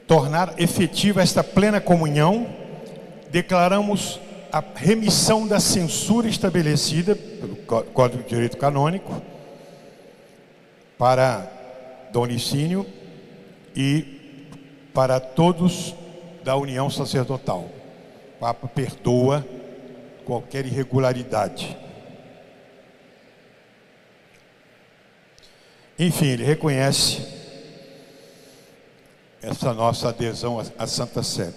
tornar efetiva esta plena comunhão, declaramos a remissão da censura estabelecida pelo Código de Direito Canônico para Dom Licínio e para todos da união sacerdotal. O Papa perdoa qualquer irregularidade. Enfim, ele reconhece essa nossa adesão à Santa Sé.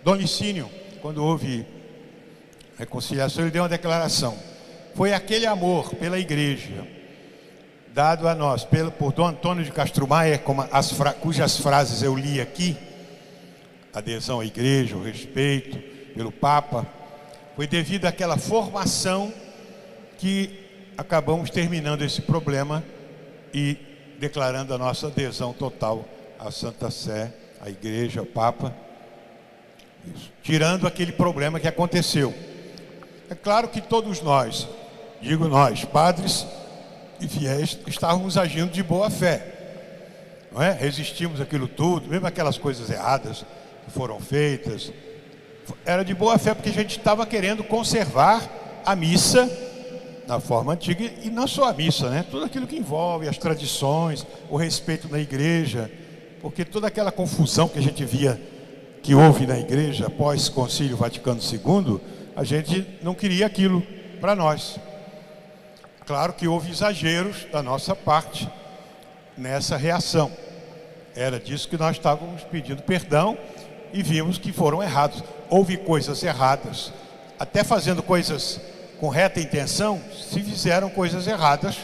Dom Licínio, quando houve reconciliação, ele deu uma declaração. Foi aquele amor pela Igreja, dado a nós por Dom Antônio de Castro Maia, cujas frases eu li aqui, adesão à Igreja, o respeito pelo Papa, foi devido àquela formação que acabamos terminando esse problema e declarando a nossa adesão total à Santa Sé, à Igreja, ao Papa. Isso. Tirando aquele problema que aconteceu. É claro que todos nós, digo nós, padres e fiéis, estávamos agindo de boa fé, não é? Resistimos àquilo tudo, mesmo aquelas coisas erradas que foram feitas, era de boa fé porque a gente estava querendo conservar a missa na forma antiga, e não só a missa, né? Tudo aquilo que envolve as tradições, o respeito na igreja, porque toda aquela confusão que a gente via que houve na igreja após o Concílio Vaticano II, a gente não queria aquilo para nós. Claro que houve exageros da nossa parte nessa reação. Era disso que nós estávamos pedindo perdão e vimos que foram errados. Houve coisas erradas, até fazendo coisas com reta intenção, se fizeram coisas erradas,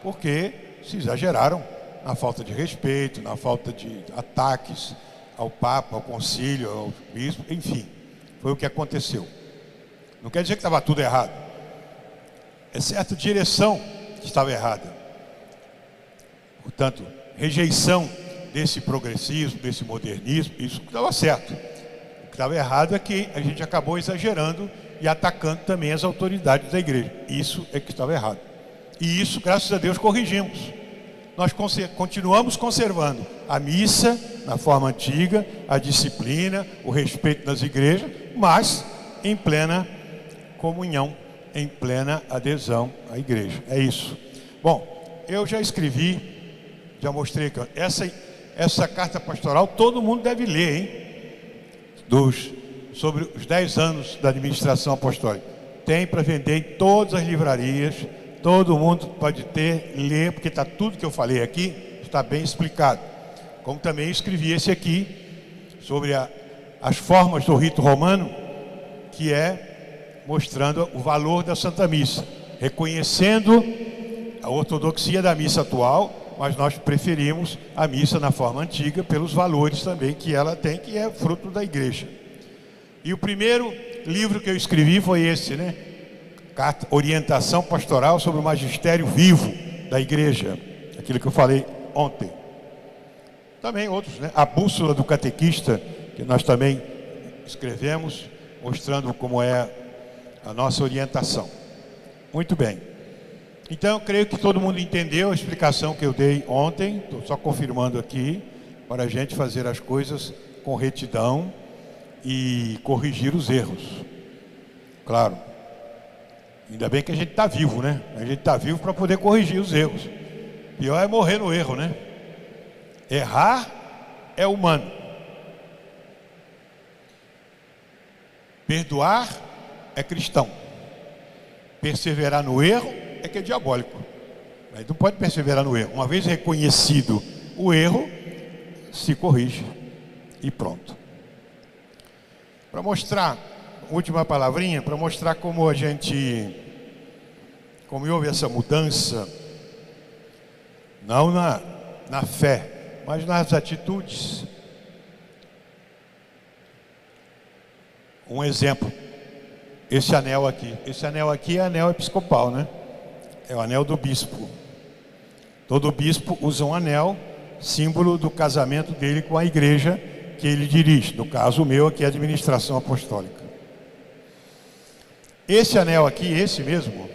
porque se exageraram na falta de respeito, na falta de ataques ao Papa, ao Concílio, ao Bispo, enfim, foi o que aconteceu. Não quer dizer que estava tudo errado, é certa direção que estava errada. Portanto, rejeição desse progressismo, desse modernismo, isso estava certo. O que estava errado é que a gente acabou exagerando e atacando também as autoridades da igreja. Isso é que estava errado. E isso, graças a Deus, corrigimos. Nós continuamos conservando a missa na forma antiga, a disciplina, o respeito das igrejas, mas em plena comunhão, em plena adesão à igreja. É isso. Bom, eu já escrevi, já mostrei aqui, essa carta pastoral todo mundo deve ler, hein? Sobre os 10 anos da administração apostólica. Tem para vender em todas as livrarias, todo mundo pode ler, porque está tudo que eu falei aqui, está bem explicado. Como também escrevi esse aqui, sobre as formas do rito romano, que é mostrando o valor da Santa Missa, reconhecendo a ortodoxia da missa atual, mas nós preferimos a missa na forma antiga, pelos valores também que ela tem, que é fruto da igreja. E o primeiro livro que eu escrevi foi esse, né? Carta, Orientação Pastoral sobre o Magistério Vivo da Igreja, aquilo que eu falei ontem. Também outros, né? A Bússola do Catequista, que nós também escrevemos, mostrando como é a nossa orientação. Muito bem. Então, eu creio que todo mundo entendeu a explicação que eu dei ontem, estou só confirmando aqui, para a gente fazer as coisas com retidão e corrigir os erros. Claro. Ainda bem que a gente está vivo, né? A gente está vivo para poder corrigir os erros. Pior é morrer no erro, né? Errar é humano. Perdoar é cristão. Perseverar no erro é que é diabólico. Aí não pode perseverar no erro. Uma vez reconhecido o erro, se corrige e pronto. Para mostrar, última palavrinha, para mostrar como houve essa mudança, não na fé, mas nas atitudes. Um exemplo, esse anel aqui é anel episcopal, né? É o anel do bispo. Todo bispo usa um anel, símbolo do casamento dele com a igreja que ele dirige. No caso, o meu aqui é a administração apostólica. Esse anel aqui, esse mesmo,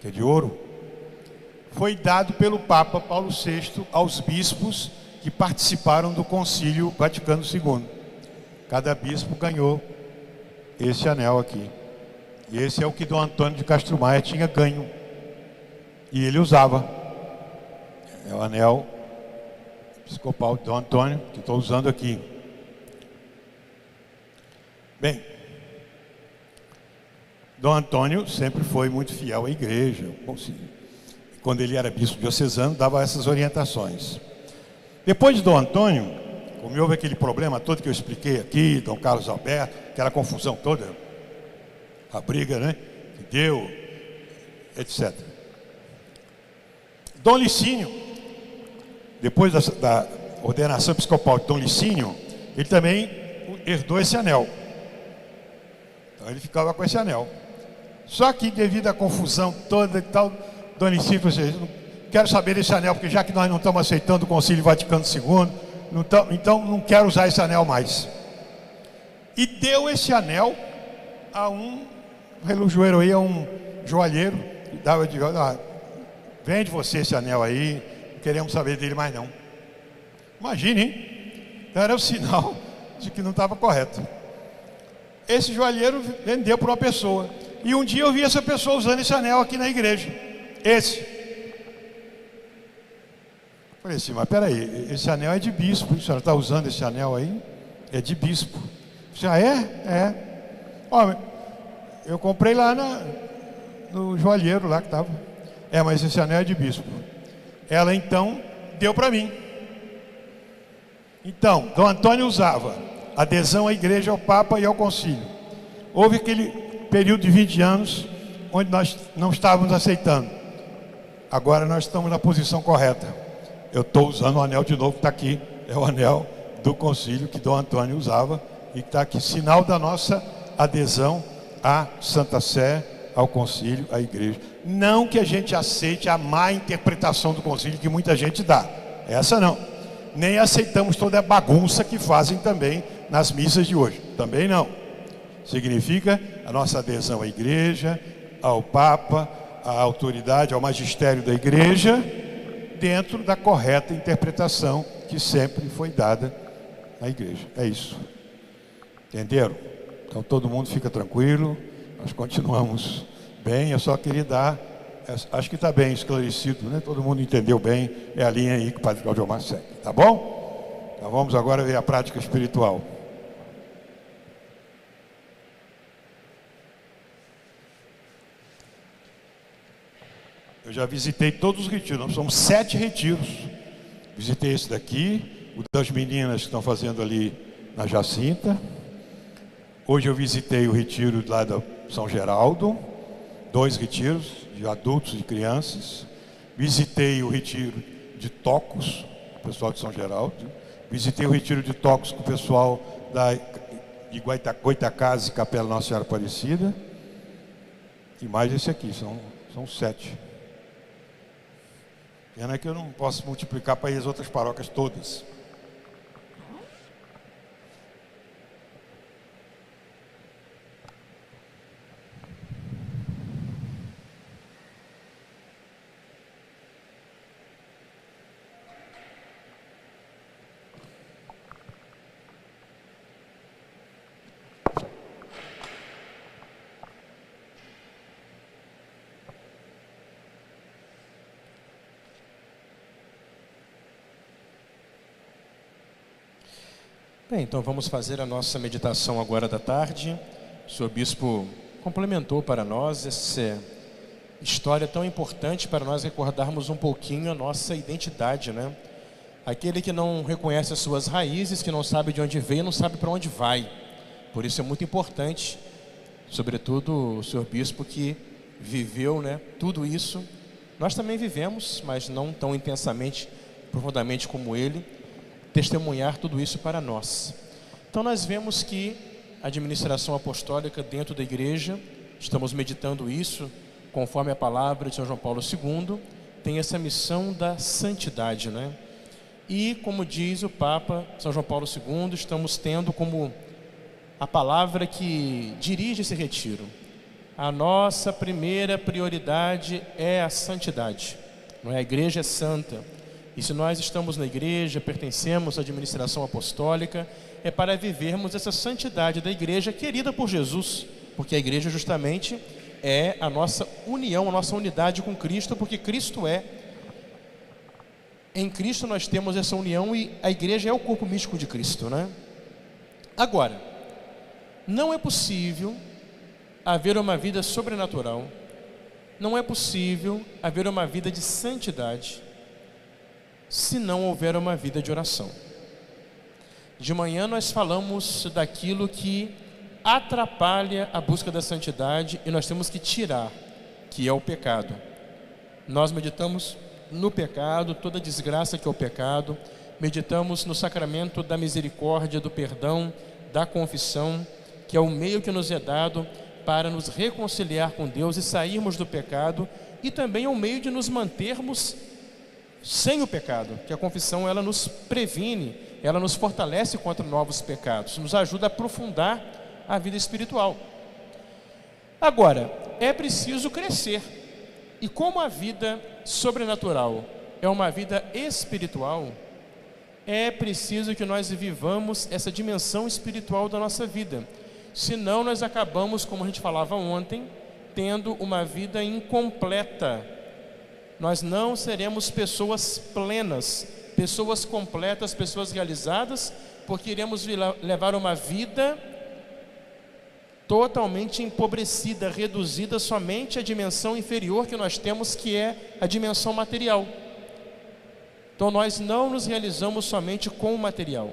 que é de ouro, foi dado pelo Papa Paulo VI aos bispos que participaram do Concílio Vaticano II. Cada bispo ganhou esse anel aqui. E esse é o que Dom Antônio de Castro Maia tinha ganho. E ele usava. É o anel episcopal de Dom Antônio, que estou usando aqui. Bem, Dom Antônio sempre foi muito fiel à igreja. Quando ele era bispo diocesano, dava essas orientações. Depois de Dom Antônio, como houve aquele problema todo que eu expliquei aqui, Dom Carlos Alberto, aquela confusão toda, a briga, né, que deu, etc. Dom Licínio, depois da ordenação episcopal de Dom Licínio, ele também herdou esse anel. Então ele ficava com esse anel. Só que devido à confusão toda e tal, Dom Licínio falou assim: não quero saber desse anel, porque já que nós não estamos aceitando o Concílio Vaticano II, então não quero usar esse anel mais. E deu esse anel a um relojoeiro aí, a um joalheiro, que dava de vende você esse anel aí, não queremos saber dele mais não. Imagine, hein? Então era o sinal de que não estava correto. Esse joalheiro vendeu para uma pessoa. E um dia eu vi essa pessoa usando esse anel aqui na igreja. Esse. Falei assim, mas peraí, esse anel é de bispo. A senhora está usando esse anel aí? É de bispo. Eu falei, é? Ó, eu comprei lá no joalheiro lá que estava. Mas esse anel é de bispo. Ela então deu para mim. Então, Dom Antônio usava adesão à igreja, ao Papa e ao Concílio. Houve aquele período de 20 anos onde nós não estávamos aceitando. Agora nós estamos na posição correta. Eu estou usando o anel de novo que está aqui. É o anel do Concílio que Dom Antônio usava e que está aqui, sinal da nossa adesão à Santa Sé, ao Concílio, à igreja. Não que a gente aceite a má interpretação do Concílio que muita gente dá. Essa não. Nem aceitamos toda a bagunça que fazem também nas missas de hoje. Também não. Significa a nossa adesão à igreja, ao Papa, à autoridade, ao magistério da igreja, dentro da correta interpretação que sempre foi dada na igreja. É isso. Entenderam? Então todo mundo fica tranquilo, nós continuamos bem. Eu só queria dar, acho que está bem esclarecido, né? Todo mundo entendeu bem, é a linha aí que o Padre Claudiomar segue, tá bom? Então vamos agora ver a prática espiritual. Eu já visitei todos os retiros, nós somos 7 retiros. Visitei esse daqui, o das meninas que estão fazendo ali na Jacinta. Hoje eu visitei o retiro lá da São Geraldo, 2 retiros de adultos e crianças. Visitei o retiro de Tocos, o pessoal de São Geraldo. Visitei o retiro de Tocos com o pessoal de Goitacazes e Capela Nossa Senhora Aparecida. E mais esse aqui, são 7. Pena que eu não posso multiplicar para ir as outras paróquias todas. Bem, então vamos fazer a nossa meditação agora da tarde. O senhor bispo complementou para nós essa história tão importante para nós recordarmos um pouquinho a nossa identidade, né? Aquele que não reconhece as suas raízes, que não sabe de onde veio, não sabe para onde vai. Por isso é muito importante, sobretudo o senhor bispo que viveu, né, tudo isso. Nós também vivemos, mas não tão intensamente, profundamente como ele, testemunhar tudo isso para nós. Então nós vemos que a administração apostólica dentro da igreja, estamos meditando isso, conforme a palavra de São João Paulo II, tem essa missão da santidade, né? E como diz o Papa São João Paulo II, estamos tendo como a palavra que dirige esse retiro: a nossa primeira prioridade é a santidade, não é? A igreja é santa. E se nós estamos na igreja, pertencemos à administração apostólica, é para vivermos essa santidade da igreja querida por Jesus, porque a igreja justamente é a nossa união, a nossa unidade com Cristo, porque Cristo é. Em Cristo nós temos essa união e a igreja é o corpo místico de Cristo, né? Agora, não é possível haver uma vida sobrenatural, não é possível haver uma vida de santidade, se não houver uma vida de oração. De manhã nós falamos daquilo que atrapalha a busca da santidade e nós temos que tirar, que é o pecado. Nós meditamos no pecado, toda a desgraça que é o pecado, meditamos no sacramento da misericórdia, do perdão, da confissão, que é o meio que nos é dado para nos reconciliar com Deus e sairmos do pecado, e também é o meio de nos mantermos sem o pecado, que a confissão ela nos previne, ela nos fortalece contra novos pecados, nos ajuda a aprofundar a vida espiritual. Agora, é preciso crescer, e como a vida sobrenatural é uma vida espiritual, é preciso que nós vivamos essa dimensão espiritual da nossa vida. Senão nós acabamos, como a gente falava ontem, tendo uma vida incompleta. Nós não seremos pessoas plenas, pessoas completas, pessoas realizadas, porque iremos levar uma vida totalmente empobrecida, reduzida somente à dimensão inferior que nós temos, que é a dimensão material. Então nós não nos realizamos somente com o material.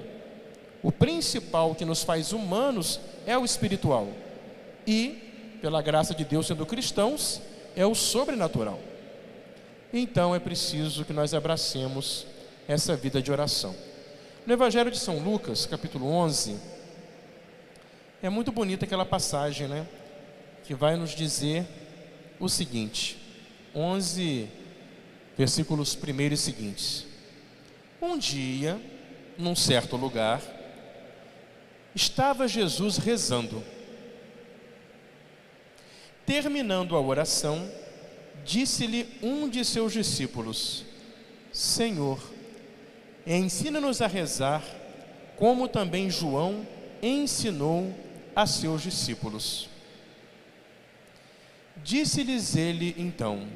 O principal que nos faz humanos é o espiritual. E, pela graça de Deus, sendo cristãos, é o sobrenatural. Então é preciso que nós abracemos essa vida de oração. No Evangelho de São Lucas, capítulo 11, é muito bonita aquela passagem, né? Que vai nos dizer o seguinte, 11 versículos 1 e seguintes. Um dia, num certo lugar, estava Jesus rezando. Terminando a oração, disse-lhe um de seus discípulos: Senhor, ensina-nos a rezar, como também João ensinou a seus discípulos. Disse-lhes ele então: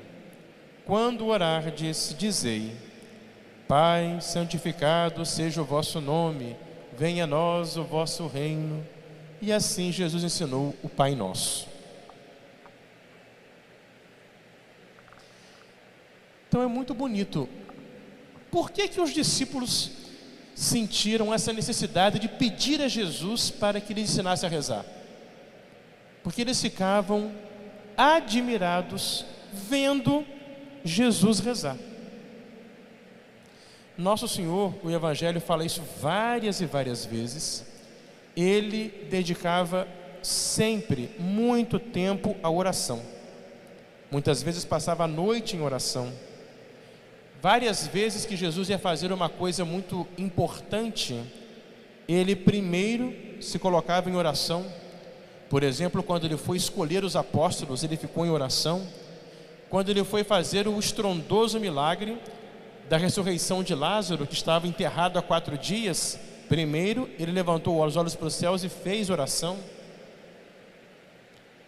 quando orardes, dizei: Pai, santificado seja o vosso nome, venha a nós o vosso reino. E assim Jesus ensinou o Pai Nosso. Então é muito bonito. Por que que os discípulos sentiram essa necessidade de pedir a Jesus para que lhes ensinasse a rezar? Porque eles ficavam admirados vendo Jesus rezar. Nosso Senhor, o Evangelho fala isso várias e várias vezes. Ele dedicava sempre muito tempo à oração. Muitas vezes passava a noite em oração. Várias vezes que Jesus ia fazer uma coisa muito importante, ele primeiro se colocava em oração. Por exemplo, quando ele foi escolher os apóstolos, ele ficou em oração. Quando ele foi fazer o estrondoso milagre da ressurreição de Lázaro, que estava enterrado há 4 dias, primeiro ele levantou os olhos para os céus e fez oração.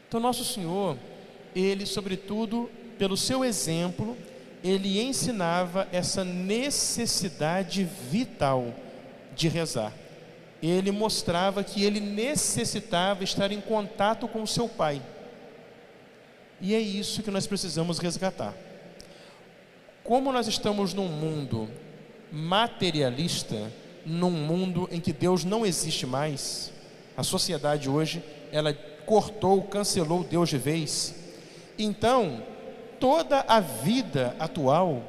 Então nosso Senhor, ele sobretudo pelo seu exemplo, ele ensinava essa necessidade vital de rezar. Ele mostrava que ele necessitava estar em contato com o seu Pai. E é isso que nós precisamos resgatar. Como nós estamos num mundo materialista, num mundo em que Deus não existe mais, a sociedade hoje, ela cortou, cancelou Deus de vez. Então, toda a vida atual,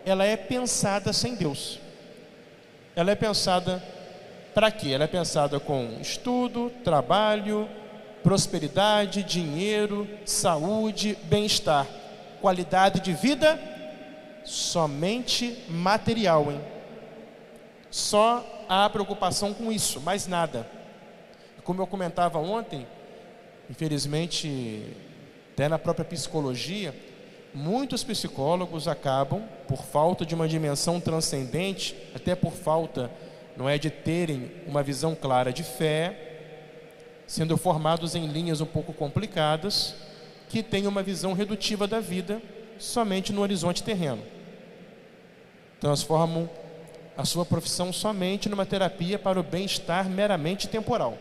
ela é pensada sem Deus. Ela é pensada para quê? Ela é pensada com estudo, trabalho, prosperidade, dinheiro, saúde, bem-estar. Qualidade de vida somente material, hein? Só há preocupação com isso, mais nada. Como eu comentava ontem, infelizmente, até na própria psicologia, muitos psicólogos acabam, por falta de uma dimensão transcendente, até por falta, não é, de terem uma visão clara de fé, sendo formados em linhas um pouco complicadas, que têm uma visão redutiva da vida somente no horizonte terreno. Transformam a sua profissão somente numa terapia para o bem-estar meramente temporal.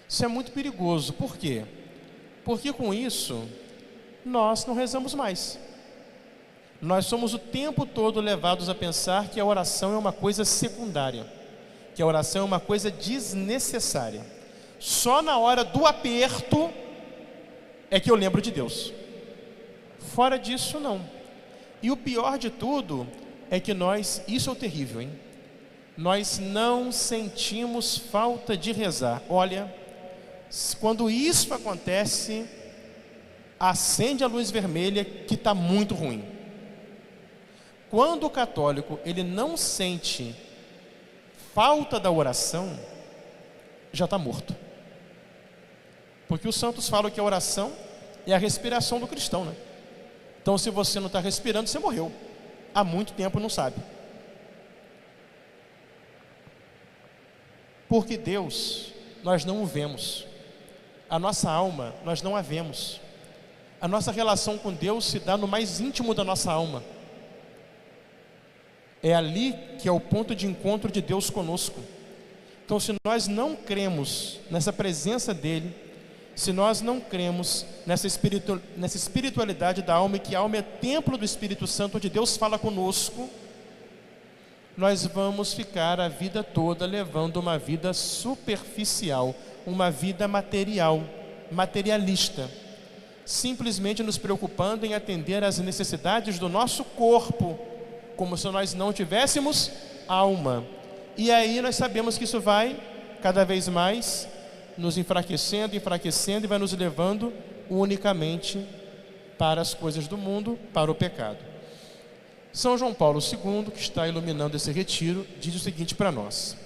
Isso é muito perigoso. Por quê? Porque com isso, nós não rezamos mais. Nós somos o tempo todo levados a pensar que a oração é uma coisa secundária, que a oração é uma coisa desnecessária. Só na hora do aperto é que eu lembro de Deus. Fora disso, não. E o pior de tudo é que isso é o terrível, hein? Nós não sentimos falta de rezar. Olha, quando isso acontece, acende a luz vermelha que está muito ruim. Quando o católico ele não sente falta da oração, já está morto. Porque os santos falam que a oração é a respiração do cristão, né? Então, se você não está respirando, você morreu. Há muito tempo não sabe. Porque Deus, nós não o vemos. A nossa alma, nós não a vemos. A nossa relação com Deus se dá no mais íntimo da nossa alma. É ali que é o ponto de encontro de Deus conosco. Então, se nós não cremos nessa presença dEle, se nós não cremos nessa espiritualidade da alma, e que a alma é templo do Espírito Santo, onde Deus fala conosco, nós vamos ficar a vida toda levando uma vida superficial, uma vida material, materialista, simplesmente nos preocupando em atender às necessidades do nosso corpo, como se nós não tivéssemos alma. E aí nós sabemos que isso vai cada vez mais nos enfraquecendo e vai nos levando unicamente para as coisas do mundo, para o pecado. São João Paulo II, que está iluminando esse retiro, diz o seguinte para nós: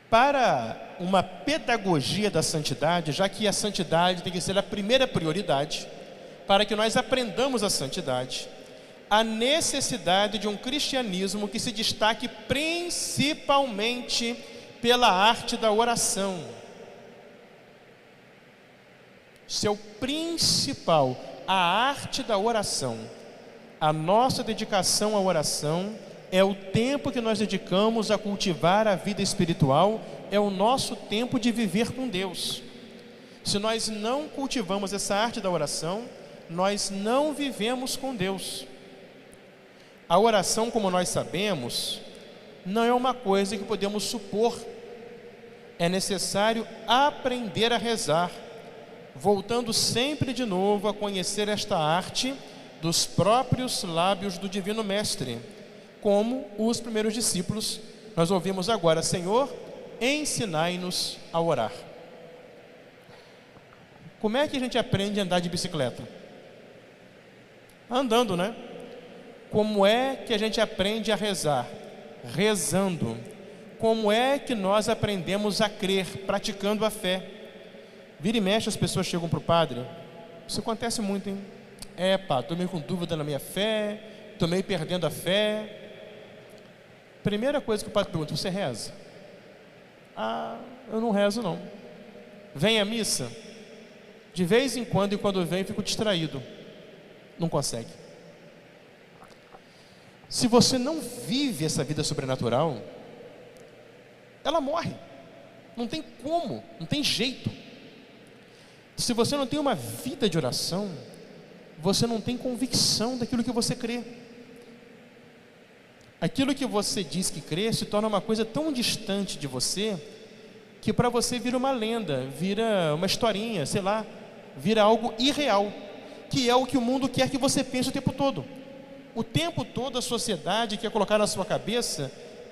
para uma pedagogia da santidade, já que a santidade tem que ser a primeira prioridade, para que nós aprendamos a santidade, a necessidade de um cristianismo que se destaque principalmente pela arte da oração. Seu principal, a arte da oração. A nossa dedicação à oração é o tempo que nós dedicamos a cultivar a vida espiritual, é o nosso tempo de viver com Deus. Se nós não cultivamos essa arte da oração, nós não vivemos com Deus. A oração, como nós sabemos, não é uma coisa que podemos supor. É necessário aprender a rezar, voltando sempre de novo a conhecer esta arte dos próprios lábios do Divino Mestre, como os primeiros discípulos. Nós ouvimos agora: Senhor, ensinai-nos a orar. Como é que a gente aprende a andar de bicicleta? Andando, né? Como é que a gente aprende a rezar? Rezando. Como é que nós aprendemos a crer? Praticando a fé. Vira e mexe, as pessoas chegam para o padre. Isso acontece muito, hein? Estou meio com dúvida na minha fé, estou meio perdendo a fé. Primeira coisa que o padre pergunta: você reza? Eu não rezo não. Vem à missa? De vez em quando, e quando vem, fico distraído. Não consegue. Se você não vive essa vida sobrenatural, ela morre. Não tem como, não tem jeito. Se você não tem uma vida de oração, você não tem convicção daquilo que você crê. Aquilo que você diz que crê se torna uma coisa tão distante de você, que para você vira uma lenda, vira uma historinha, sei lá, vira algo irreal, que é o que o mundo quer que você pense o tempo todo. O tempo todo a sociedade quer colocar na sua cabeça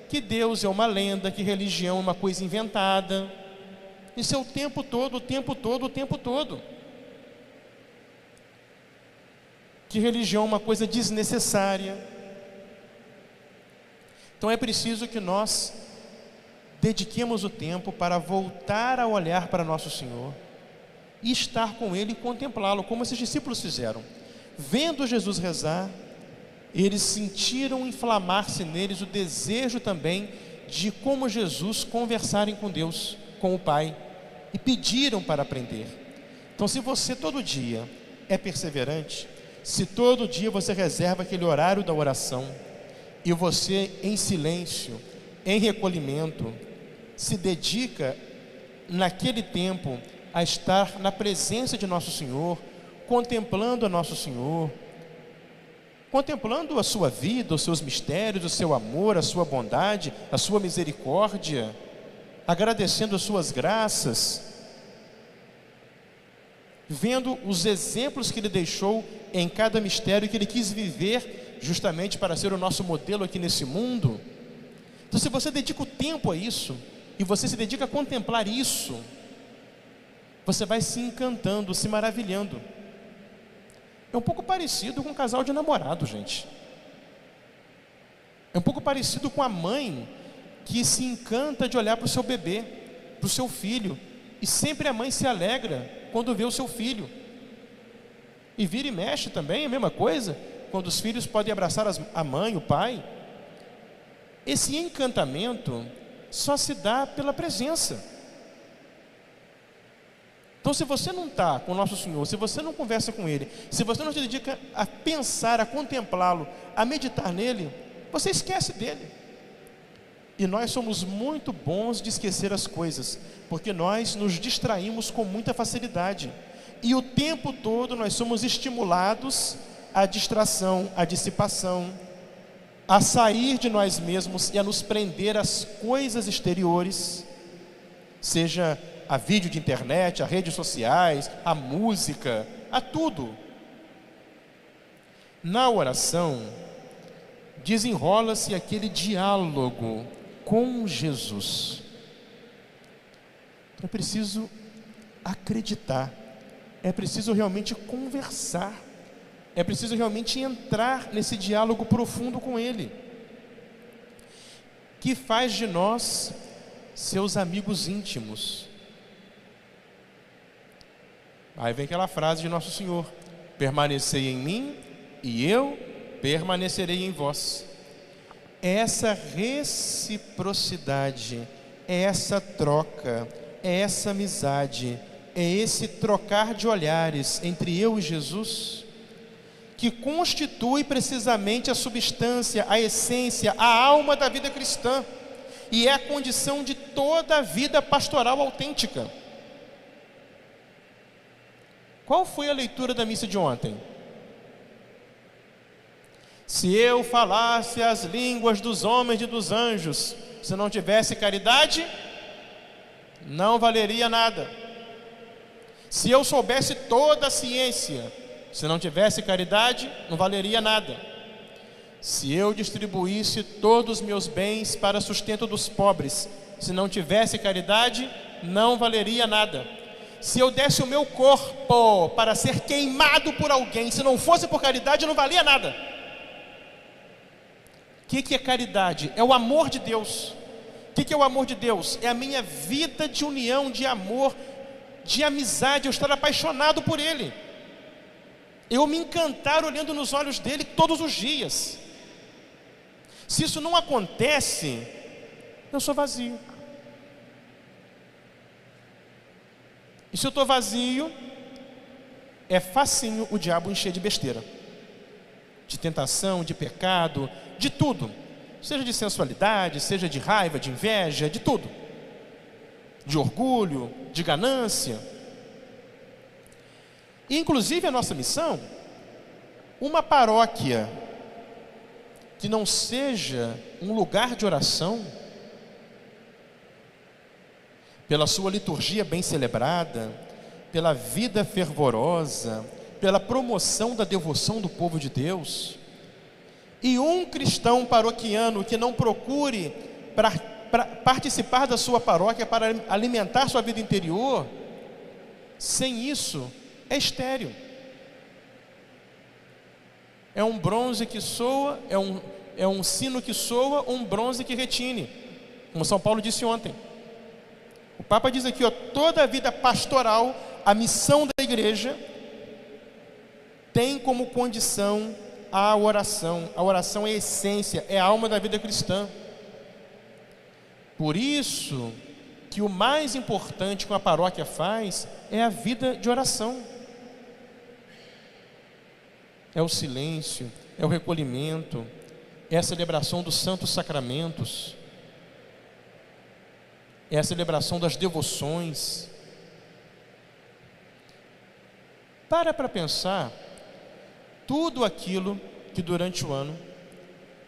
que Deus é uma lenda, que religião é uma coisa inventada. Isso é o tempo todo, o tempo todo, o tempo todo. Que religião é uma coisa desnecessária. Então é preciso que nós dediquemos o tempo para voltar a olhar para Nosso Senhor, e estar com ele e contemplá-lo, como esses discípulos fizeram. Vendo Jesus rezar, eles sentiram inflamar-se neles o desejo também de, como Jesus, conversarem com Deus, com o Pai, e pediram para aprender. Então, se você todo dia é perseverante, se todo dia você reserva aquele horário da oração, e você em silêncio, em recolhimento, se dedica naquele tempo a estar na presença de Nosso Senhor, contemplando a Nosso Senhor, contemplando a sua vida, os seus mistérios, o seu amor, a sua bondade, a sua misericórdia, agradecendo as suas graças, vendo os exemplos que Ele deixou em cada mistério que Ele quis viver justamente para ser o nosso modelo aqui nesse mundo. Então, se você dedica o tempo a isso, e você se dedica a contemplar isso, você vai se encantando, se maravilhando. É um pouco parecido com um casal de namorado, gente. É um pouco parecido com a mãe que se encanta de olhar para o seu bebê, para o seu filho, e sempre a mãe se alegra quando vê o seu filho. E vira e mexe também, é a mesma coisa, quando os filhos podem abraçar a mãe, o pai. Esse encantamento só se dá pela presença. Então, se você não está com o Nosso Senhor, se você não conversa com Ele, se você não se dedica a pensar, a contemplá-lo, a meditar nele, você esquece dele. E nós somos muito bons de esquecer as coisas, porque nós nos distraímos com muita facilidade. E o tempo todo nós somos estimulados à distração, à dissipação, a sair de nós mesmos e a nos prender às coisas exteriores, seja a vídeo de internet, a redes sociais, a música, a tudo. Na oração, desenrola-se aquele diálogo com Jesus. Então é preciso acreditar, é preciso realmente conversar, é preciso realmente entrar nesse diálogo profundo com Ele, que faz de nós seus amigos íntimos. Aí vem aquela frase de Nosso Senhor: permanecei em mim e eu permanecerei em vós. É essa reciprocidade, é essa troca, é essa amizade, é esse trocar de olhares entre eu e Jesus, que constitui precisamente a substância, a essência, a alma da vida cristã, e é a condição de toda a vida pastoral autêntica. Qual foi a leitura da missa de ontem? Se eu falasse as línguas dos homens e dos anjos, se não tivesse caridade, não valeria nada. Se eu soubesse toda a ciência, se não tivesse caridade, não valeria nada. Se eu distribuísse todos os meus bens para sustento dos pobres, se não tivesse caridade, não valeria nada. Se eu desse o meu corpo para ser queimado por alguém, se não fosse por caridade, não valia nada. O que é caridade? É o amor de Deus. O que é o amor de Deus? É a minha vida de união, de amor, de amizade, eu estar apaixonado por Ele, eu me encantar olhando nos olhos dele todos os dias. Se isso não acontece, eu sou vazio. E se eu estou vazio, é facinho o diabo encher de besteira, de tentação, de pecado, de tudo, seja de sensualidade, seja de raiva, de inveja, de tudo, de orgulho, de ganância. E inclusive a nossa missão, uma paróquia que não seja um lugar de oração, pela sua liturgia bem celebrada, pela vida fervorosa, pela promoção da devoção do povo de Deus, e um cristão paroquiano que não procure participar da sua paróquia para alimentar sua vida interior, sem isso é estéril. É um bronze que soa, é um sino que soa, um bronze que retine, como São Paulo disse ontem. O Papa diz aqui, toda a vida pastoral a missão da igreja tem como condição a oração. A oração é a essência, é a alma da vida cristã. Por isso que o mais importante que uma paróquia faz é a vida de oração. É o silêncio, é o recolhimento, é a celebração dos santos sacramentos, é a celebração das devoções. Para pensar tudo aquilo que durante o ano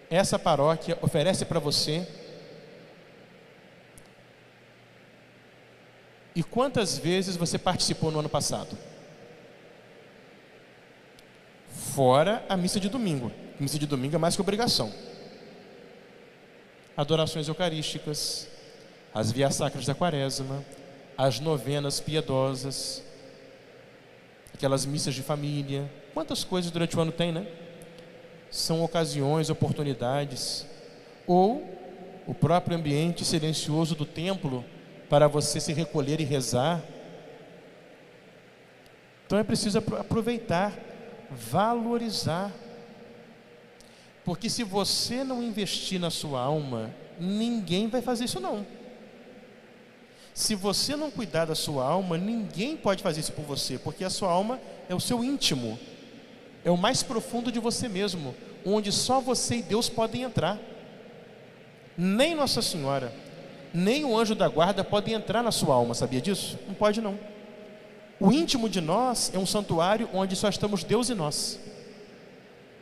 essa paróquia oferece para você. E quantas vezes você participou no ano passado? Fora a missa de domingo. A missa de domingo é mais que obrigação. Adorações eucarísticas, as vias sacras da quaresma, as novenas piedosas, aquelas missas de família. Quantas coisas durante o ano tem, né? São ocasiões, oportunidades. Ou o próprio ambiente silencioso do templo para você se recolher e rezar. Então é preciso aproveitar, valorizar. Porque se você não investir na sua alma, ninguém vai fazer isso não. Se você não cuidar da sua alma, ninguém pode fazer isso por você, porque a sua alma é o seu íntimo, é o mais profundo de você mesmo, onde só você e Deus podem entrar. Nem Nossa Senhora, nem o anjo da guarda podem entrar na sua alma, sabia disso? Não pode não. O íntimo de nós é um santuário onde só estamos Deus e nós.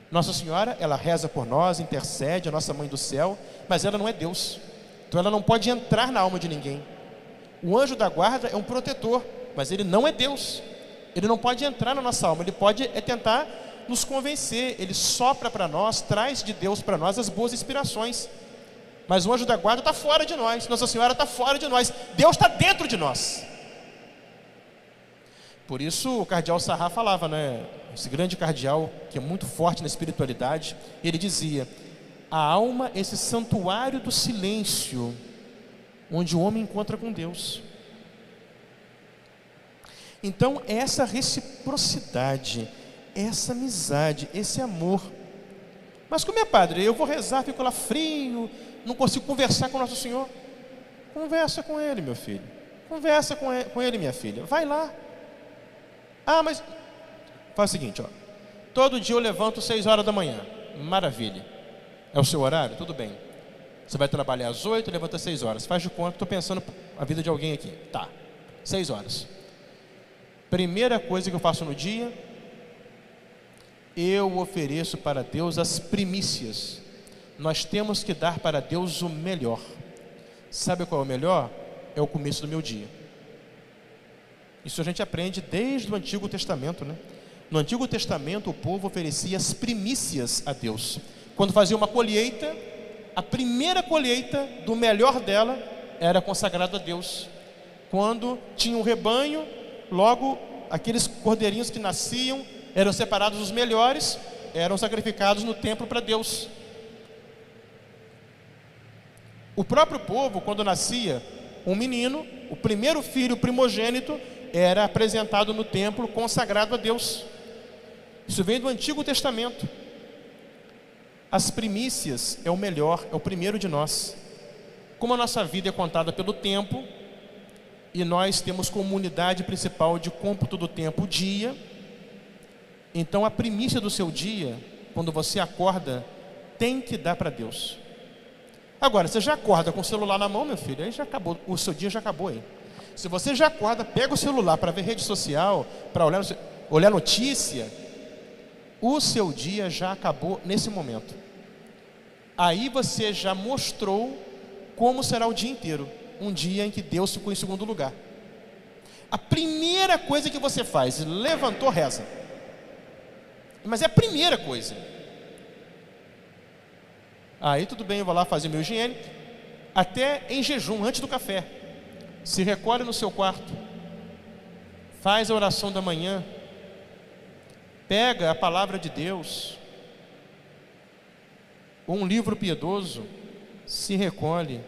Nossa Senhora, ela reza por nós, intercede, a nossa mãe do céu, mas ela não é Deus. Então ela não pode entrar na alma de ninguém. O anjo da guarda é um protetor, mas ele não é Deus. Ele não pode entrar na nossa alma, ele pode tentar nos convencer, ele sopra para nós, traz de Deus para nós as boas inspirações. Mas o anjo da guarda está fora de nós, Nossa Senhora está fora de nós, Deus está dentro de nós. Por isso o cardeal Sarrat falava, né? Esse grande cardeal que é muito forte na espiritualidade, ele dizia: a alma é esse santuário do silêncio, onde o homem encontra com Deus. Então essa reciprocidade, essa amizade, esse amor. Mas como é, padre? Eu vou rezar, fico lá frio, não consigo conversar com o Nosso Senhor. Conversa com Ele, meu filho. Conversa com Ele, minha filha. Vai lá. Ah, mas faz o seguinte, ó. Todo dia eu levanto 6 horas da manhã. Maravilha. É o seu horário? Tudo bem. Você vai trabalhar às 8, levanta às 6 horas. Faz de conta, estou pensando a vida de alguém aqui. Tá, 6 horas. Primeira coisa que eu faço no dia, eu ofereço para Deus as primícias. Nós temos que dar para Deus o melhor. Sabe qual é o melhor? É o começo do meu dia. Isso a gente aprende desde o Antigo Testamento, né? No Antigo Testamento o povo oferecia as primícias a Deus. Quando fazia uma colheita, a primeira colheita do melhor dela era consagrada a Deus. Quando tinha um rebanho, logo aqueles cordeirinhos que nasciam eram separados, os melhores eram sacrificados no templo para Deus. O próprio povo, quando nascia um menino, o primeiro filho primogênito era apresentado no templo consagrado a Deus. Isso vem do Antigo Testamento. As primícias é o melhor, é o primeiro de nós. Como a nossa vida é contada pelo tempo, e nós temos como unidade principal de cômputo do tempo o dia, então a primícia do seu dia, quando você acorda, tem que dar para Deus. Agora, você já acorda com o celular na mão, meu filho, aí já acabou, o seu dia já acabou aí. Se você já acorda, pega o celular para ver rede social, para olhar notícia, o seu dia já acabou nesse momento. Aí você já mostrou como será o dia inteiro, um dia em que Deus ficou em segundo lugar. A primeira coisa que você faz, levantou, reza. Mas é a primeira coisa. Aí tudo bem, eu vou lá fazer meu higiene, até em jejum, antes do café. Se recolhe no seu quarto, faz a oração da manhã, pega a palavra de Deus, ou um livro piedoso, se recolhe,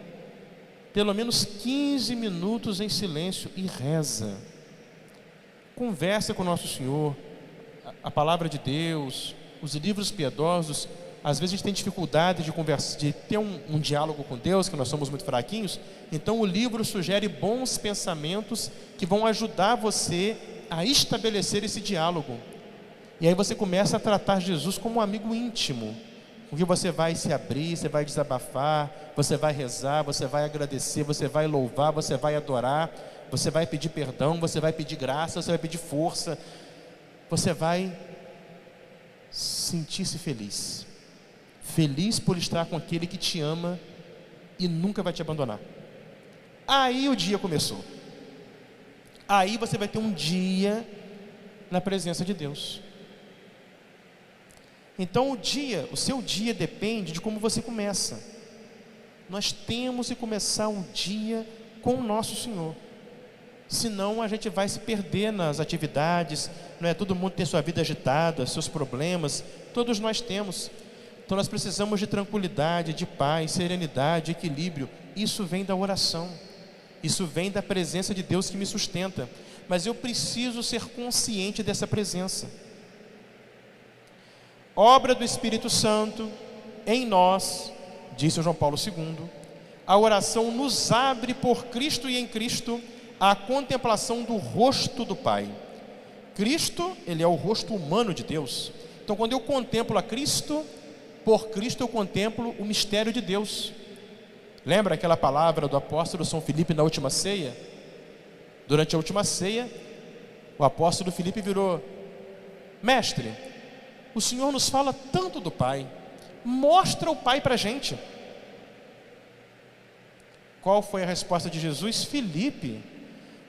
pelo menos 15 minutos em silêncio e reza. Conversa com o nosso Senhor, a palavra de Deus, os livros piedosos. Às vezes a gente tem dificuldade de ter um diálogo com Deus, que nós somos muito fraquinhos. Então o livro sugere bons pensamentos que vão ajudar você a estabelecer esse diálogo. E aí você começa a tratar Jesus como um amigo íntimo, com que você vai se abrir, você vai desabafar, você vai rezar, você vai agradecer, você vai louvar, você vai adorar, você vai pedir perdão, você vai pedir graça, você vai pedir força, você vai sentir-se feliz. Feliz por estar com aquele que te ama e nunca vai te abandonar. Aí o dia começou. Aí você vai ter um dia na presença de Deus. Então o seu dia depende de como você começa. Nós temos que começar o dia com o nosso Senhor. Senão a gente vai se perder nas atividades. Não é? Todo mundo tem sua vida agitada, seus problemas. Todos nós temos. Então nós precisamos de tranquilidade, de paz, serenidade, equilíbrio. Isso vem da oração. Isso vem da presença de Deus que me sustenta. Mas eu preciso ser consciente dessa presença. Obra do Espírito Santo em nós, disse João Paulo II. A oração nos abre por Cristo e em Cristo a contemplação do rosto do Pai. Cristo, ele é o rosto humano de Deus. Então quando eu contemplo a Cristo, por Cristo eu contemplo o mistério de Deus. Lembra aquela palavra do apóstolo São Filipe na última ceia? Durante a última ceia, o apóstolo Filipe virou: mestre, o Senhor nos fala tanto do Pai, mostra o Pai para a gente. Qual foi a resposta de Jesus? Filipe,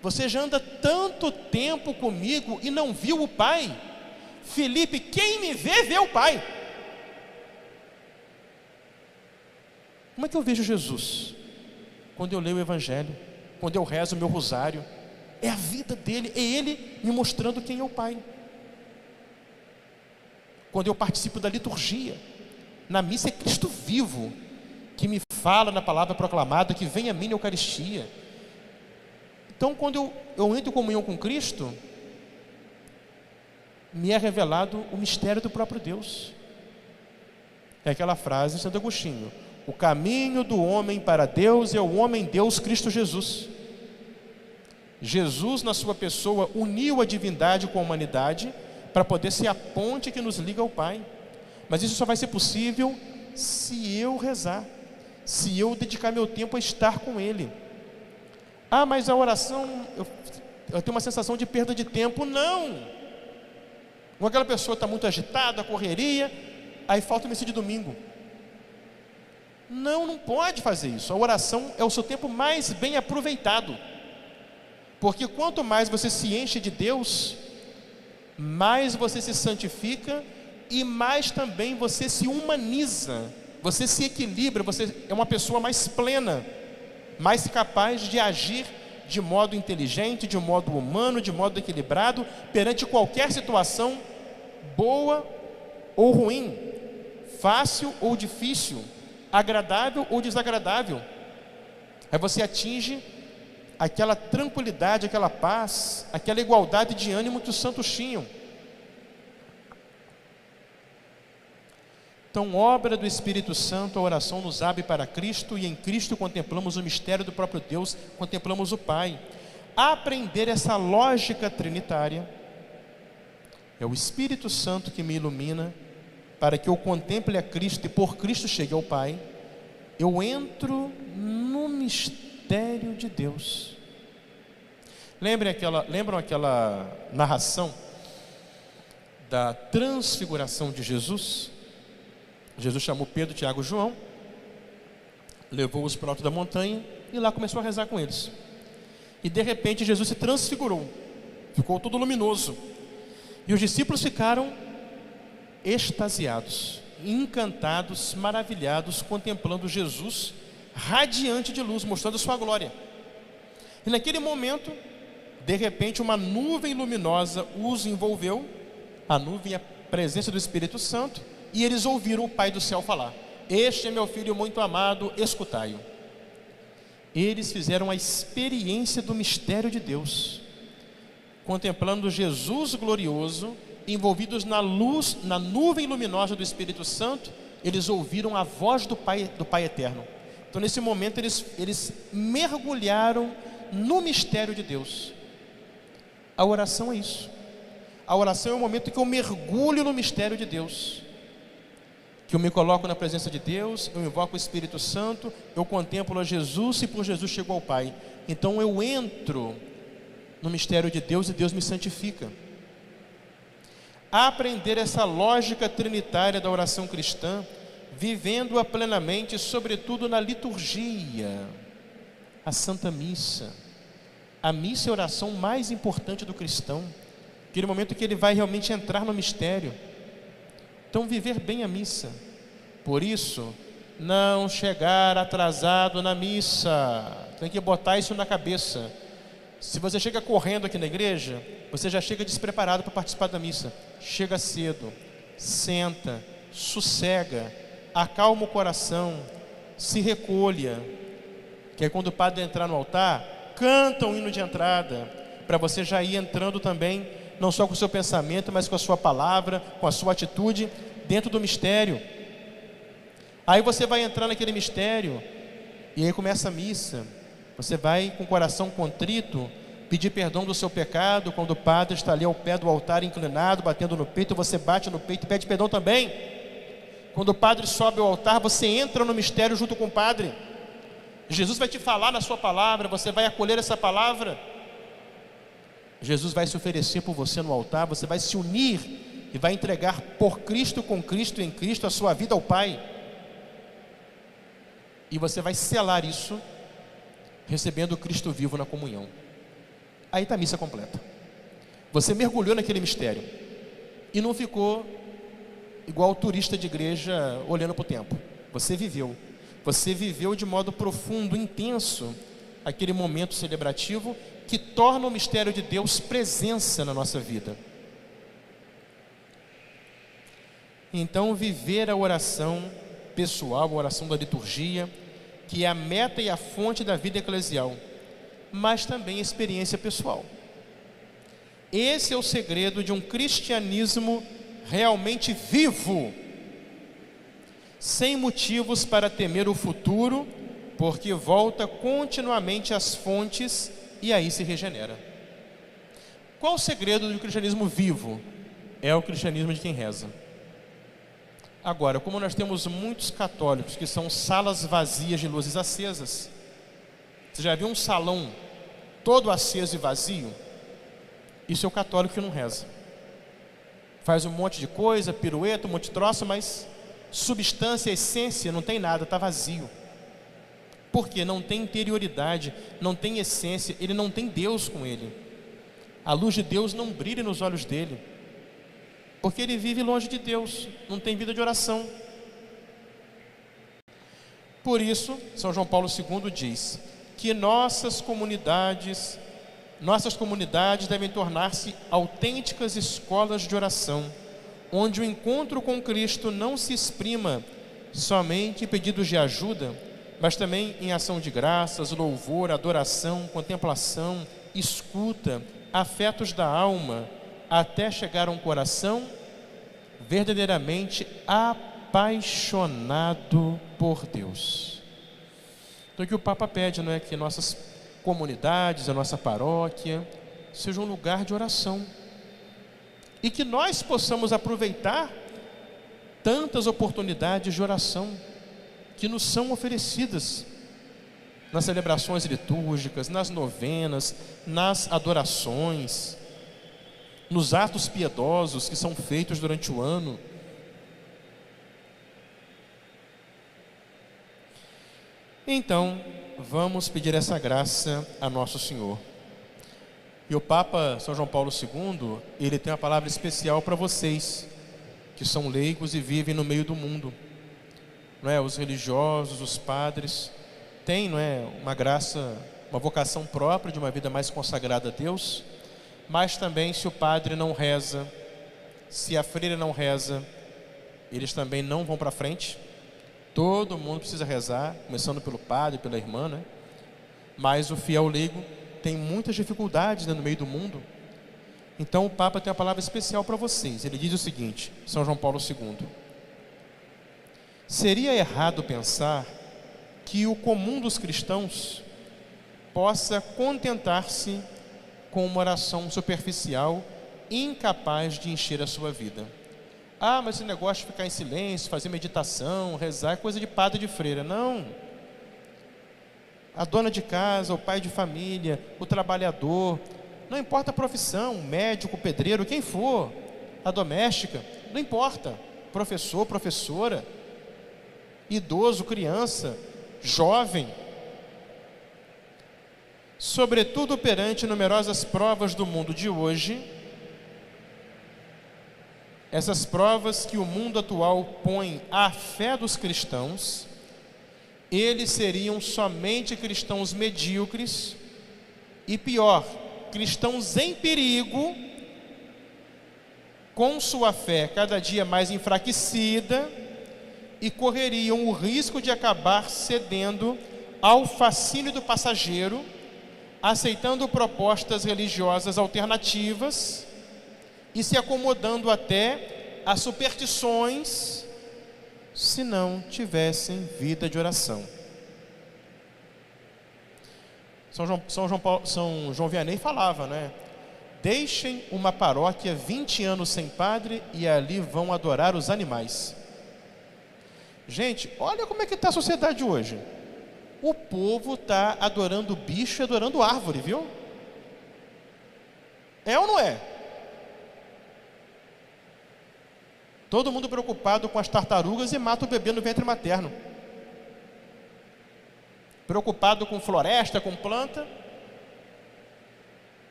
você já anda tanto tempo comigo e não viu o Pai? Filipe, quem me vê, vê o Pai. Como é que eu vejo Jesus? Quando eu leio o Evangelho, quando eu rezo o meu rosário. É a vida dele, é ele me mostrando quem é o Pai. Quando eu participo da liturgia, na missa é Cristo vivo, que me fala na palavra proclamada, que vem a mim na Eucaristia. Então quando eu entro em comunhão com Cristo, me é revelado o mistério do próprio Deus. É aquela frase de Santo Agostinho: o caminho do homem para Deus é o homem-Deus Cristo Jesus. Jesus, na sua pessoa, uniu a divindade com a humanidade para poder ser a ponte que nos liga ao Pai. Mas isso só vai ser possível se eu rezar, se eu dedicar meu tempo a estar com Ele. Ah, mas a oração, eu tenho uma sensação de perda de tempo. Não! Ou aquela pessoa está muito agitada, correria, aí falta o missa de domingo. Não pode fazer isso. A oração é o seu tempo mais bem aproveitado. Porque quanto mais você se enche de Deus, mais você se santifica e mais também você se humaniza, você se equilibra, você é uma pessoa mais plena, mais capaz de agir de modo inteligente, de modo humano, de modo equilibrado, perante qualquer situação, boa ou ruim, fácil ou difícil, agradável ou desagradável. Aí você atinge aquela tranquilidade, aquela paz, aquela igualdade de ânimo que os santos tinham. Então, obra do Espírito Santo, a oração nos abre para Cristo e em Cristo contemplamos o mistério do próprio Deus, contemplamos o Pai. Aprender essa lógica trinitária, é o Espírito Santo que me ilumina para que eu contemple a Cristo e por Cristo chegue ao Pai. Eu entro no mistério de Deus. Lembram aquela narração da transfiguração de Jesus? Jesus chamou Pedro, Tiago e João, levou-os para o alto da montanha e lá começou a rezar com eles. E de repente Jesus se transfigurou, ficou todo luminoso. E os discípulos ficaram extasiados, encantados, maravilhados, contemplando Jesus radiante de luz, mostrando sua glória. E naquele momento, de repente, uma nuvem luminosa os envolveu, a nuvem é a presença do Espírito Santo, e eles ouviram o Pai do céu falar: este é meu filho muito amado, escutai-o. Eles fizeram a experiência do mistério de Deus. contemplando Jesus glorioso, envolvidos na luz, na nuvem luminosa do Espírito Santo, eles ouviram a voz do Pai eterno. Então, nesse momento, eles mergulharam no mistério de Deus. A oração é isso. A oração é o momento que eu mergulho no mistério de Deus, que eu me coloco na presença de Deus, eu invoco o Espírito Santo, eu contemplo a Jesus e por Jesus chego ao Pai. Então eu entro no mistério de Deus e Deus me santifica. Aprender essa lógica trinitária da oração cristã, vivendo-a plenamente, sobretudo na liturgia, a Santa Missa. A missa é a oração mais importante do cristão, aquele momento que ele vai realmente entrar no mistério. Então, viver bem a missa. Por isso, não chegar atrasado na missa. Tem que botar isso na cabeça. Se você chega correndo aqui na igreja, você já chega despreparado para participar da missa. Chega cedo, senta, sossega, acalma o coração, se recolha. Que aí quando o padre entrar no altar, canta um hino de entrada, para você já ir entrando também, não só com o seu pensamento, mas com a sua palavra, com a sua atitude, dentro do mistério. Aí você vai entrar naquele mistério, e aí começa a missa. Você vai com o coração contrito, pedir perdão do seu pecado. Quando o padre está ali ao pé do altar, inclinado, batendo no peito, você bate no peito e pede perdão também. Quando o padre sobe ao altar, você entra no mistério junto com o padre. Jesus vai te falar na sua palavra, você vai acolher essa palavra. Jesus vai se oferecer por você no altar, você vai se unir e vai entregar por Cristo, com Cristo, em Cristo, a sua vida ao Pai. E você vai selar isso, recebendo o Cristo vivo na comunhão. Aí está a missa completa. Você mergulhou naquele mistério e não ficou igual o turista de igreja olhando para o tempo. Você viveu. Você viveu de modo profundo, intenso, aquele momento celebrativo que torna o mistério de Deus presença na nossa vida. Então, viver a oração pessoal, a oração da liturgia, que é a meta e a fonte da vida eclesial, mas também a experiência pessoal. Esse é o segredo de um cristianismo realmente vivo, sem motivos para temer o futuro, porque volta continuamente às fontes e aí se regenera. Qual o segredo do cristianismo vivo? É o cristianismo de quem reza. Agora, como nós temos muitos católicos que são salas vazias de luzes acesas, você já viu um salão todo aceso e vazio? Isso é o católico que não reza. Faz um monte de coisa, pirueta, um monte de troço, mas substância, essência, não tem nada, está vazio. Por quê? Não tem interioridade, não tem essência, ele não tem Deus com ele. A luz de Deus não brilha nos olhos dele, porque ele vive longe de Deus, não tem vida de oração. Por isso, São João Paulo II diz que nossas comunidades devem tornar-se autênticas escolas de oração, onde o encontro com Cristo não se exprima somente em pedidos de ajuda, mas também em ação de graças, louvor, adoração, contemplação, escuta, afetos da alma, até chegar a um coração verdadeiramente apaixonado por Deus. Então, o que o Papa pede, não é que nossas comunidades, a nossa paróquia, seja um lugar de oração, e que nós possamos aproveitar tantas oportunidades de oração que nos são oferecidas nas celebrações litúrgicas, nas novenas, nas adorações, nos atos piedosos que são feitos durante o ano. Então, vamos pedir essa graça a Nosso Senhor. E o Papa São João Paulo II, ele tem uma palavra especial para vocês, que são leigos e vivem no meio do mundo. Não é? Os religiosos, os padres, têm, não é, uma graça, uma vocação própria de uma vida mais consagrada a Deus, mas também se o padre não reza, se a freira não reza, eles também não vão para frente. Todo mundo precisa rezar, começando pelo padre, pela irmã, né? Mas o fiel leigo tem muitas dificuldades, né, no meio do mundo, Então o Papa tem uma palavra especial para vocês. Ele diz o seguinte, São João Paulo II: seria errado pensar que o comum dos cristãos possa contentar-se com uma oração superficial, incapaz de encher a sua vida. Ah, mas esse negócio de ficar em silêncio, fazer meditação, rezar, é coisa de padre e de freira. Não. A dona de casa, o pai de família, o trabalhador, não importa a profissão, médico, pedreiro, quem for, a doméstica, não importa, professor, professora, idoso, criança, jovem, sobretudo perante numerosas provas do mundo de hoje, essas provas que o mundo atual põe à fé dos cristãos, eles seriam somente cristãos medíocres e, pior, cristãos em perigo, com sua fé cada dia mais enfraquecida, e correriam o risco de acabar cedendo ao fascínio do passageiro, aceitando propostas religiosas alternativas e se acomodando até a superstições, se não tivessem vida de oração. São João Vianney falava, né? Deixem uma paróquia 20 anos sem padre e ali vão adorar os animais. Gente, olha como é que está a sociedade hoje. O povo está adorando bicho e adorando árvore, viu? É ou não é? Todo mundo preocupado com as tartarugas e mata o bebê no ventre materno. Preocupado com floresta, com planta,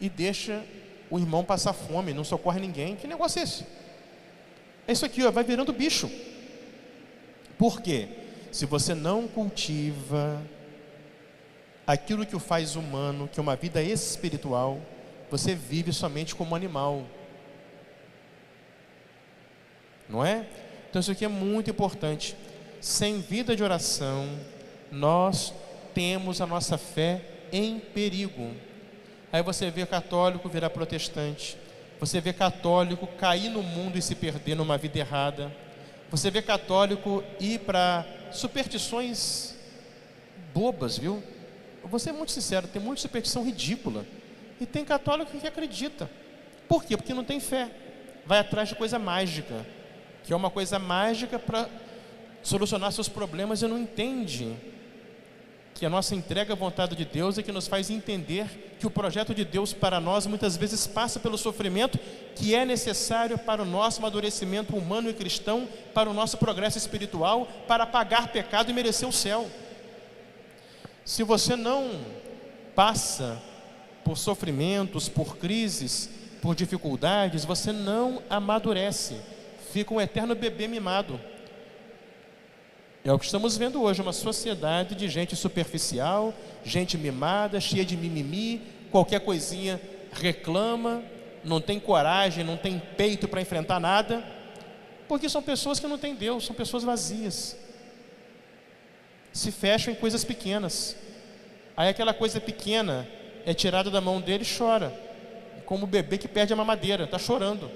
e deixa o irmão passar fome, não socorre ninguém. Que negócio é esse? É isso aqui, ó, vai virando bicho. Por quê? Se você não cultiva aquilo que o faz humano, que é uma vida espiritual, você vive somente como animal. Não é? Então isso aqui é muito importante. Sem vida de oração, nós temos a nossa fé em perigo. Aí você vê católico virar protestante, você vê católico cair no mundo e se perder numa vida errada, você vê católico ir para superstições bobas, viu? Vou ser muito sincero, tem muita superstição ridícula, e tem católico que acredita. Por quê? Porque não tem fé, vai atrás de coisa mágica, que é uma coisa mágica para solucionar seus problemas, e não entende que a nossa entrega à vontade de Deus é que nos faz entender que o projeto de Deus para nós muitas vezes passa pelo sofrimento que é necessário para o nosso amadurecimento humano e cristão, para o nosso progresso espiritual, para pagar pecado e merecer o céu. Se você não passa por sofrimentos, por crises, por dificuldades, você não amadurece, fica um eterno bebê mimado. É o que estamos vendo hoje, uma sociedade de gente superficial, gente mimada, cheia de mimimi, qualquer coisinha reclama, não tem coragem, não tem peito para enfrentar nada, porque são pessoas que não têm Deus, são pessoas vazias, se fecham em coisas pequenas. Aí aquela coisa pequena é tirada da mão dele e chora, como o bebê que perde a mamadeira, está chorando.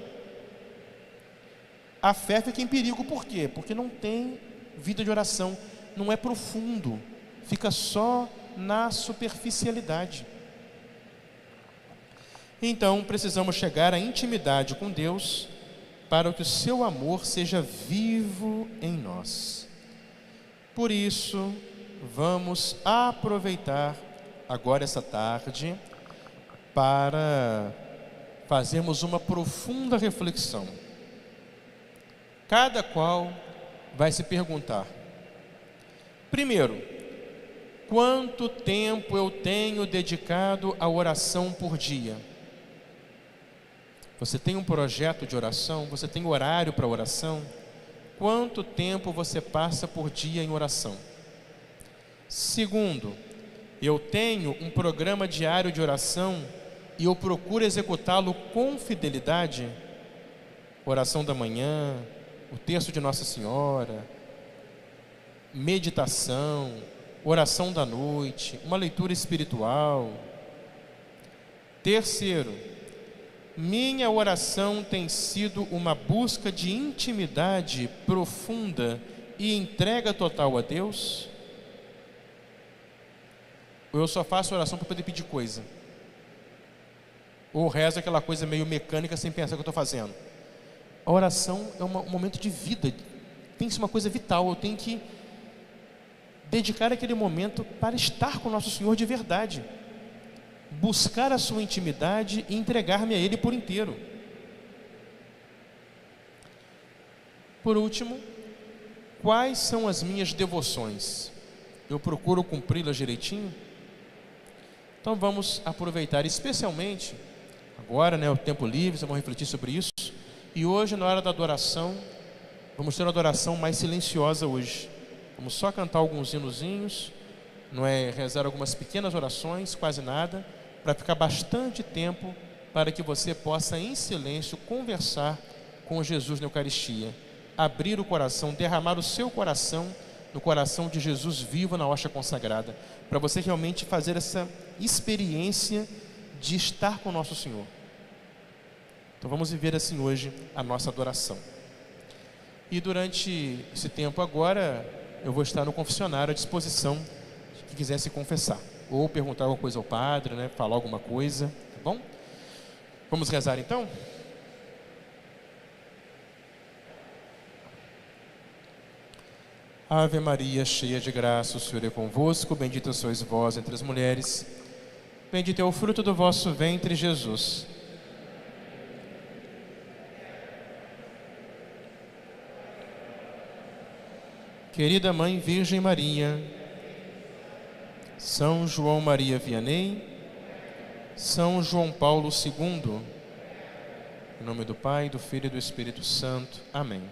A fé fica em perigo, por quê? Porque não tem vida de oração, não é profundo, fica só na superficialidade. Então precisamos chegar à intimidade com Deus para que o seu amor seja vivo em nós. Por isso, vamos aproveitar agora essa tarde para fazermos uma profunda reflexão. Cada qual vai se perguntar: primeiro, quanto tempo eu tenho dedicado à oração por dia? Você tem um projeto de oração? Você tem horário para oração? Quanto tempo você passa por dia em oração? Segundo, eu tenho um programa diário de oração e eu procuro executá-lo com fidelidade? Oração da manhã, o texto de Nossa Senhora, meditação, oração da noite, uma leitura espiritual. Terceiro, minha oração tem sido uma busca de intimidade profunda e entrega total a Deus? Ou eu só faço oração para poder pedir coisa? Ou rezo aquela coisa meio mecânica sem pensar o que eu estou fazendo? A oração é um momento de vida, tem que ser uma coisa vital. Eu tenho que dedicar aquele momento para estar com o nosso Senhor de verdade, buscar a sua intimidade e entregar-me a Ele por inteiro. Por último, quais são as minhas devoções? Eu procuro cumpri-las direitinho? Então vamos aproveitar especialmente agora, o tempo livre, vamos refletir sobre isso. E hoje, na hora da adoração, vamos ter uma adoração mais silenciosa hoje. Vamos só cantar alguns hinozinhos, rezar algumas pequenas orações, quase nada, para ficar bastante tempo para que você possa, em silêncio, conversar com Jesus na Eucaristia. Abrir o coração, derramar o seu coração no coração de Jesus vivo na hóstia consagrada, para você realmente fazer essa experiência de estar com o nosso Senhor. Então vamos viver assim hoje a nossa adoração. E durante esse tempo agora, eu vou estar no confessionário à disposição de quem quiser se confessar, ou perguntar alguma coisa ao padre, falar alguma coisa, tá bom? Vamos rezar então? Ave Maria, cheia de graça, o Senhor é convosco, bendita sois vós entre as mulheres, bendito é o fruto do vosso ventre, Jesus. Querida Mãe Virgem Maria, São João Maria Vianney, São João Paulo II, em nome do Pai, do Filho e do Espírito Santo. Amém.